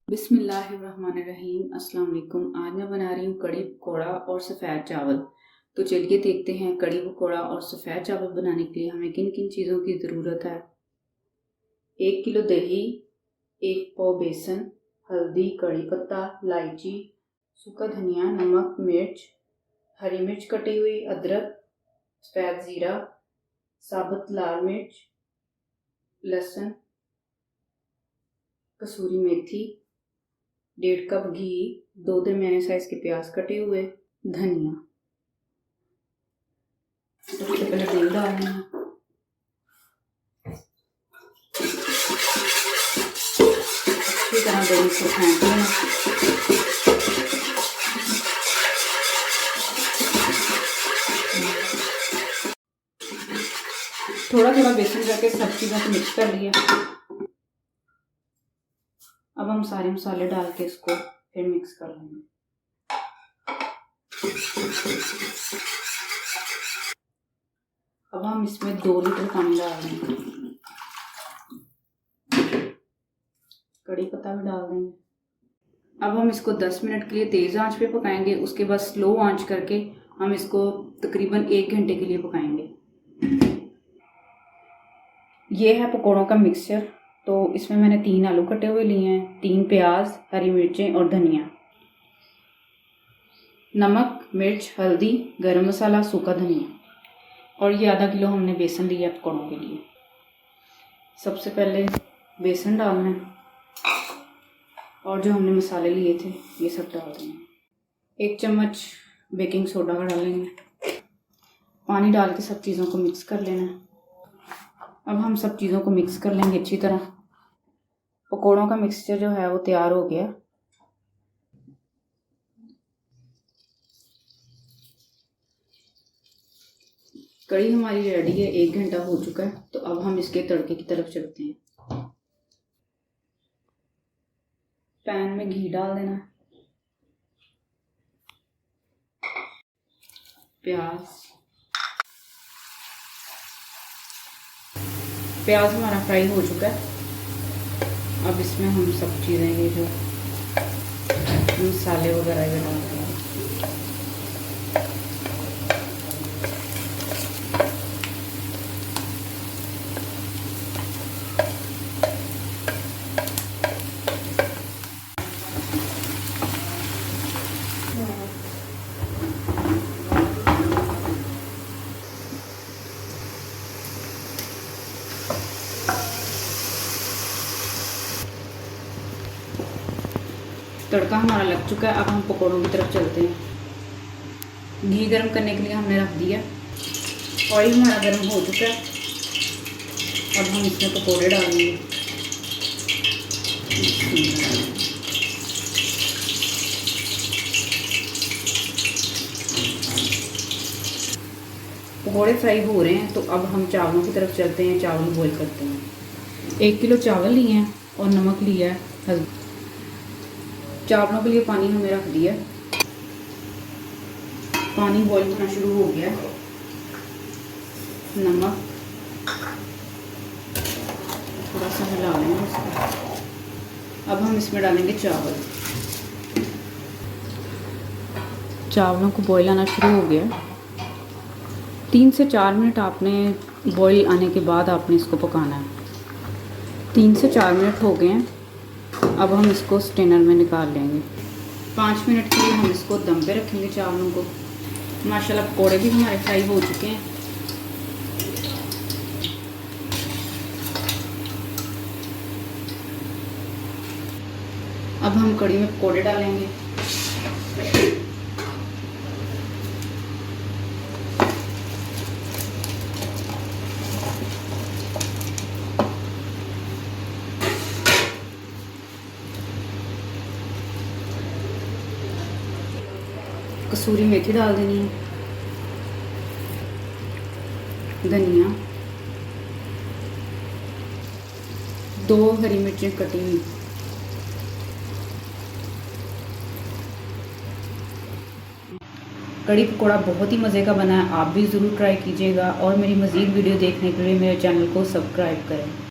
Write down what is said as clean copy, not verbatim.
बिस्मिल्लाहिर्रहमानिर्रहीम। अस्सलाम वालेकुम। आज मैं बना रही हूँ कड़ी पकौड़ा और सफ़ेद चावल। तो चलिए देखते हैं कड़ी पकौड़ा और सफ़ेद चावल बनाने के लिए हमें किन किन चीज़ों की ज़रूरत है। 1 किलो दही, 1 पाव बेसन, हल्दी, कड़ी पत्ता, इलायची, सूखा धनिया, नमक, मिर्च, हरी मिर्च कटी हुई, अदरक, सफ़ेद ज़ीरा, साबुत लाल मिर्च, लहसुन, कसूरी मेथी, 1.5 कप घी, 2 दरमियाने साइज के प्याज कटे हुए, धनिया। सबसे पहले तेल डालना है। अच्छी तरह दही को फेंट लेना। थोड़ा थोड़ा बेसन करके सब चीज़ों को मिक्स कर लिया। अब हम सारे मसाले डाल के इसको फिर मिक्स कर लेंगे। अब हम इसमें 2 लीटर पानी डाल देंगे। कड़ी पत्ता भी डाल देंगे। अब हम इसको 10 मिनट के लिए तेज़ आंच पे पकाएंगे। उसके बाद स्लो आंच करके हम इसको तकरीबन 1 घंटे के लिए पकाएंगे। ये है पकौड़ों का मिक्सचर। तो इसमें मैंने 3 आलू कटे हुए लिए हैं, 3 प्याज, हरी मिर्चें और धनिया, नमक, मिर्च, हल्दी, गरम मसाला, सूखा धनिया और ये आधा किलो हमने बेसन लिया पकौड़ों के लिए। सबसे पहले बेसन डालना है और जो हमने मसाले लिए थे ये सब डाल देंगे। 1 चम्मच बेकिंग सोडा का डालेंगे। पानी डाल के सब चीज़ों को मिक्स कर लेना है। अब हम सब चीज़ों को मिक्स कर लेंगे अच्छी तरह। पकौड़ों का मिक्सचर जो है वो तैयार हो गया। कड़ी हमारी रेडी है, 1 घंटा हो चुका है। तो अब हम इसके तड़के की तरफ चलते हैं। पैन में घी डाल देना, प्याज हमारा फ्राई हो चुका है। अब इसमें हम सब चीज़ें ये जो मसाले वगैरह ये डाल देंगे। तड़का हमारा लग चुका है। अब हम पकौड़ों की तरफ चलते हैं। घी गर्म करने के लिए हमने रख दिया। ऑयल हमारा गर्म हो चुका है। अब हम इसमें पकौड़े डालेंगे। पकौड़े फ्राई हो रहे हैं तो अब हम चावलों की तरफ चलते हैं। चावल बॉईल करते हैं। 1 किलो चावल लिए हैं और नमक लिया है। चावलों के लिए पानी हमने रख दिया। पानी बॉईल होना शुरू हो गया। नमक थोड़ा सा हिला लेंगे इसको। अब हम इसमें डालेंगे चावल। चावलों को बॉईल आना शुरू हो गया। 3 से 4 मिनट आपने बॉईल आने के बाद आपने इसको पकाना है। 3 से 4 मिनट हो गए हैं। अब हम इसको स्ट्रेनर में निकाल लेंगे। 5 मिनट के लिए हम इसको दम पे रखेंगे चावलों को। माशाल्लाह पकौड़े भी हमारे फ्राई हो चुके हैं। अब हम कड़ी में पकौड़े डालेंगे। कसूरी मेथी डाल देनी है, धनिया, 2 हरी मिर्चें कटी हुई, कड़ी पकौड़ा बहुत ही मज़े का बना है। आप भी ज़रूर ट्राई कीजिएगा और मेरी मज़ीद वीडियो देखने के लिए मेरे चैनल को सब्सक्राइब करें।